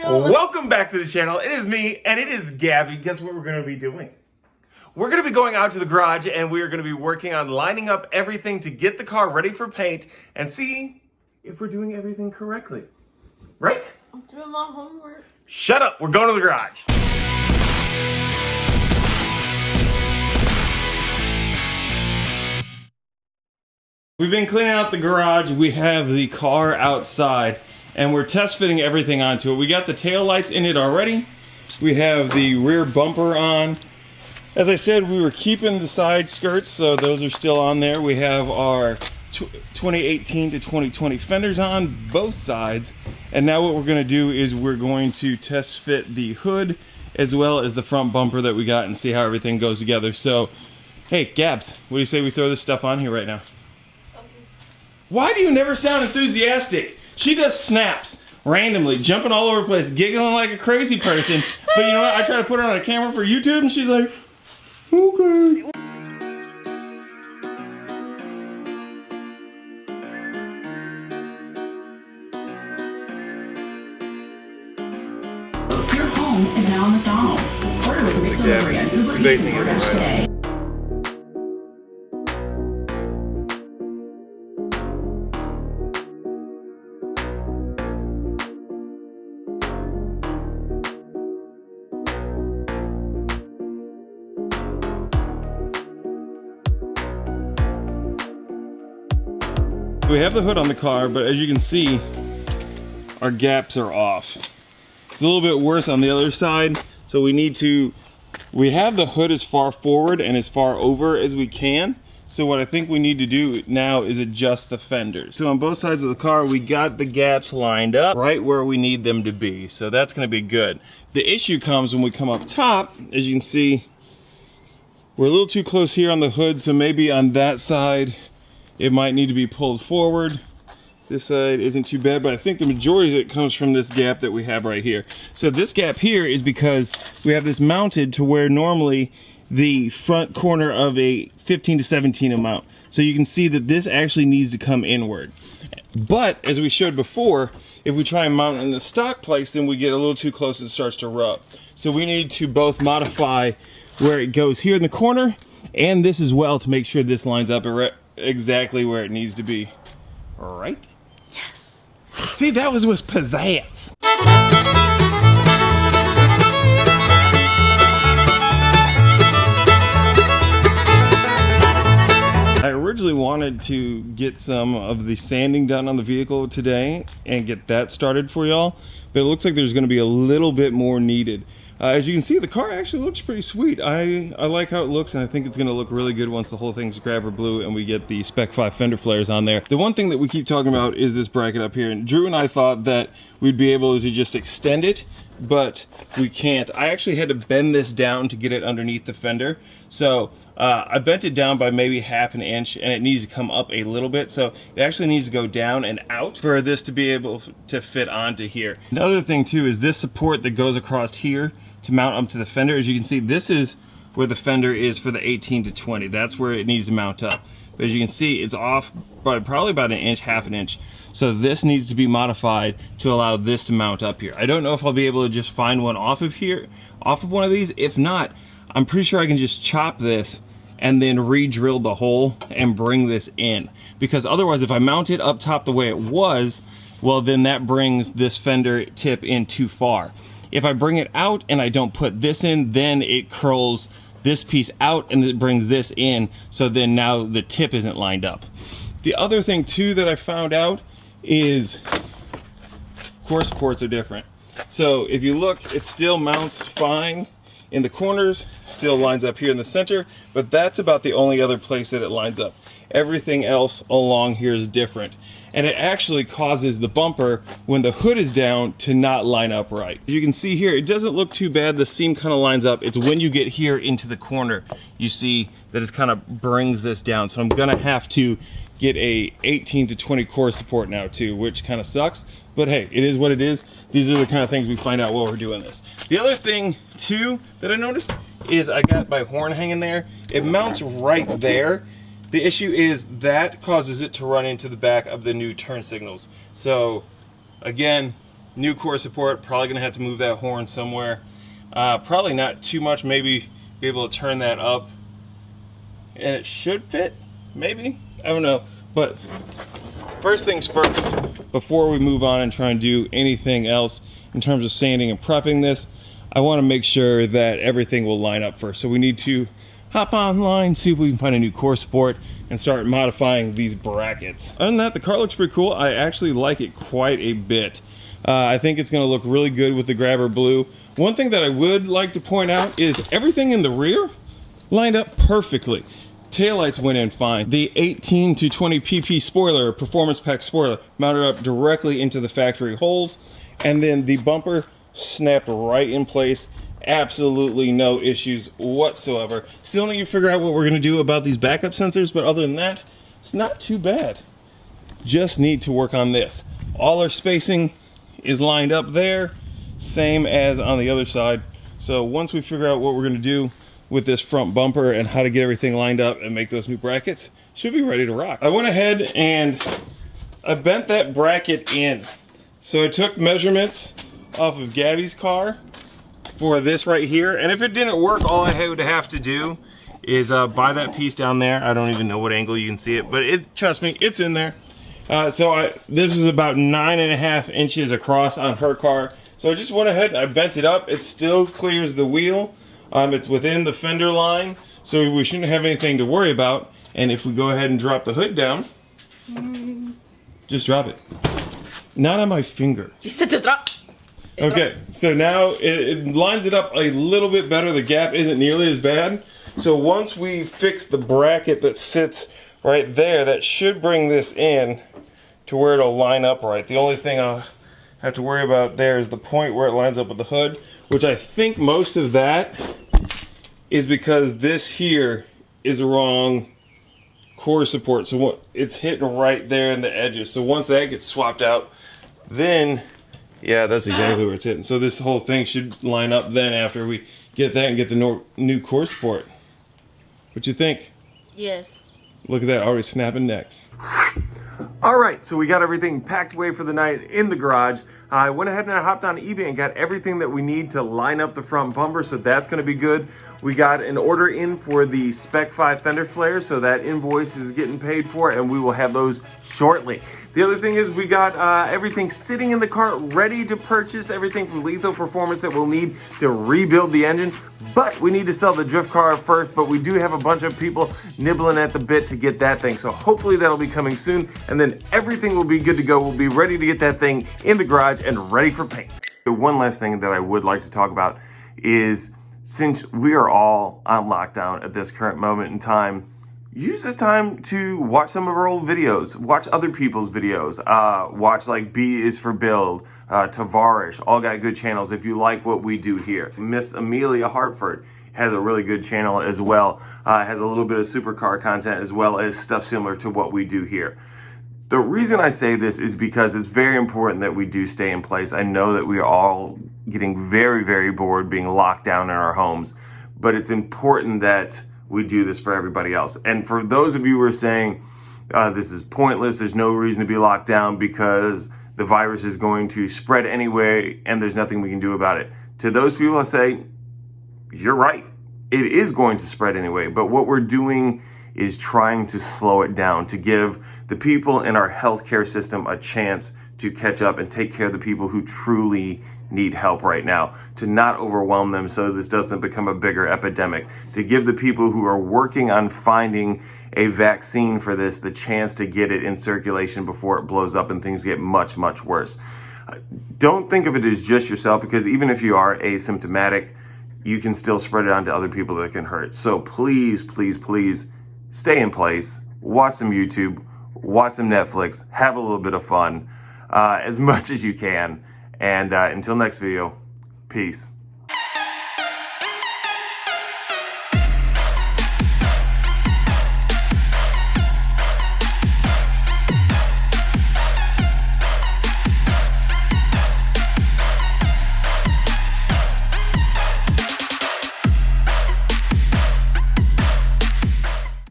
Welcome back to the channel. It is me and it is Gabby. Guess what we're going to be doing? We're going to be going out to the garage and we are going to be working on lining up everything to get the car ready for paint and see if we're doing everything correctly. Right? I'm doing my homework. Shut up. We're going to the garage. We've been cleaning out the garage. We have the car outside and we're test fitting everything onto it. We got the tail lights in it already. We have the rear bumper on. As I said, we were keeping the side skirts, so those are still on there. We have our 2018 to 2020 fenders on both sides. And now what we're gonna do is we're going to test fit the hood as well as the front bumper that we got and see how everything goes together. So, hey, Gabs, what do you say we throw this stuff on here right now? Okay. Why do you never sound enthusiastic? She does snaps randomly, jumping all over the place, giggling like a crazy person. But you know what? I try to put her on a camera for YouTube and she's like, okay. Your home is now a McDonald's. Order with McDelivery on Uber Eats and DoorDash today. We have the hood on the car, but as you can see, our gaps are off. It's a little bit worse on the other side, so we have the hood as far forward and as far over as we can. So what I think we need to do now is adjust the fenders. So on both sides of the car, we got the gaps lined up right where we need them to be. So that's gonna be good. The issue comes when we come up top. As you can see, we're a little too close here on the hood, so maybe on that side, it might need to be pulled forward. This side isn't too bad, but I think the majority of it comes from this gap that we have right here. So this gap here is because we have this mounted to where normally the front corner of a 15 to 17 will mount. So you can see that this actually needs to come inward. But as we showed before, if we try and mount in the stock place, then we get a little too close and it starts to rub. So we need to both modify where it goes here in the corner and this as well to make sure this lines up exactly where it needs to be. All right? Yes. See, that was with pizzazz. I originally wanted to get some of the sanding done on the vehicle today and get that started for y'all, but it looks like there's going to be a little bit more needed. As you can see, the car actually looks pretty sweet. I like how it looks, and I think it's going to look really good once the whole thing's grabber blue and we get the Spec 5 fender flares on there. The one thing that we keep talking about is this bracket up here, and Drew and I thought that we'd be able to just extend it, but we can't. I actually had to bend this down to get it underneath the fender. So I bent it down by maybe ½ an inch, and it needs to come up a little bit. So it actually needs to go down and out for this to be able to fit onto here. Another thing too is this support that goes across here to mount up to the fender. As you can see, this is where the fender is for the 18 to 20. That's where it needs to mount up. But as you can see, it's off by probably about an inch, ½ an inch. So this needs to be modified to allow this to mount up here. I don't know if I'll be able to just find one off of one of these. If not, I'm pretty sure I can just chop this and then re-drill the hole and bring this in. Because otherwise, if I mount it up top the way it was, well, then that brings this fender tip in too far. If I bring it out and I don't put this in, then it curls this piece out and it brings this in, so then now the tip isn't lined up. The other thing too that I found out is core supports are different. So if you look, it still mounts fine in the corners, still lines up here in the center, but that's about the only other place that it lines up. Everything else along here is different. And it actually causes the bumper, when the hood is down, to not line up right. You can see here, it doesn't look too bad. The seam kind of lines up. It's when you get here into the corner, you see that it kind of brings this down. So I'm gonna have to get a 18 to 20 core support now too, which kind of sucks. But hey, it is what it is. These are the kind of things we find out while we're doing this. The other thing too that I noticed is I got my horn hanging there. It mounts right there. The issue is that causes it to run into the back of the new turn signals. So again, New core support, probably gonna have to move that horn somewhere. Probably not too much, maybe be able to turn that up. And it should fit, maybe? I don't know. But first things first, before we move on and try and do anything else in terms of sanding and prepping this, I wanna make sure that everything will line up first. So we need to hop online, see if we can find a new core support, and start modifying these brackets. Other than that, the car looks pretty cool. I actually like it quite a bit. I think it's gonna look really good with the grabber blue. One thing that I would like to point out is everything in the rear lined up perfectly. Taillights went in fine. The 18 to 20 pp spoiler, performance pack spoiler, mounted up directly into the factory holes, and then the bumper snapped right in place. Absolutely no issues whatsoever. Still need to figure out what we're gonna do about these backup sensors, but other than that, it's not too bad. Just need to work on this. All our spacing is lined up there, same as on the other side. So once we figure out what we're gonna do with this front bumper and how to get everything lined up and make those new brackets, should be ready to rock. I went ahead and I bent that bracket in. So I took measurements off of Gabby's car for this right here, and if it didn't work, all I would have to do is buy that piece down there. I don't even know what angle you can see it, but trust me, it's in there. This is about 9.5 inches across on her car. So I just went ahead and I bent it up. It still clears the wheel. It's within the fender line, so we shouldn't have anything to worry about. And if we go ahead and drop the hood down, just drop it. Not on my finger. You said to drop. Okay, so now it lines it up a little bit better. The gap isn't nearly as bad. So once we fix the bracket that sits right there, that should bring this in to where it'll line up right. The only thing I'll have to worry about there is the point where it lines up with the hood, which I think most of that is because this here is the wrong core support. So it's hitting right there in the edges. So once that gets swapped out, then yeah, that's exactly where it's hitting. So this whole thing should line up then after we get that and get the new core support. What you think? Yes. Look at that, already snapping necks. All right, so we got everything packed away for the night in the garage. I went ahead and I hopped on eBay and got everything that we need to line up the front bumper, so that's gonna be good. We got an order in for the Spec 5 fender flares, so that invoice is getting paid for, and we will have those shortly. The other thing is we got everything sitting in the cart ready to purchase, everything from Lethal Performance that we'll need to rebuild the engine, but we need to sell the drift car first, but we do have a bunch of people nibbling at the bit to get that thing, so hopefully that'll be coming soon, and then everything will be good to go. We'll be ready to get that thing in the garage and ready for paint. One last thing that I would like to talk about is, since we are all on lockdown at this current moment in time, use this time to watch some of our old videos, watch other people's videos, watch like B is for Build, Tavarish, all got good channels if you like what we do here. Miss Amelia Hartford has a really good channel as well, has a little bit of supercar content as well as stuff similar to what we do here. The reason I say this is because it's very important that we do stay in place. I know that we are all getting very, very bored being locked down in our homes, but it's important that we do this for everybody else. And for those of you who are saying, this is pointless, there's no reason to be locked down because the virus is going to spread anyway and there's nothing we can do about it. To those people I say, you're right. It is going to spread anyway, but what we're doing is trying to slow it down, to give the people in our healthcare system a chance to catch up and take care of the people who truly need help right now, to not overwhelm them so this doesn't become a bigger epidemic, to give the people who are working on finding a vaccine for this the chance to get it in circulation before it blows up and things get much, much worse. Don't think of it as just yourself, because even if you are asymptomatic, you can still spread it on to other people that can hurt. So please, please, please stay in place, watch some YouTube, watch some Netflix, have a little bit of fun, as much as you can. And until next video, peace.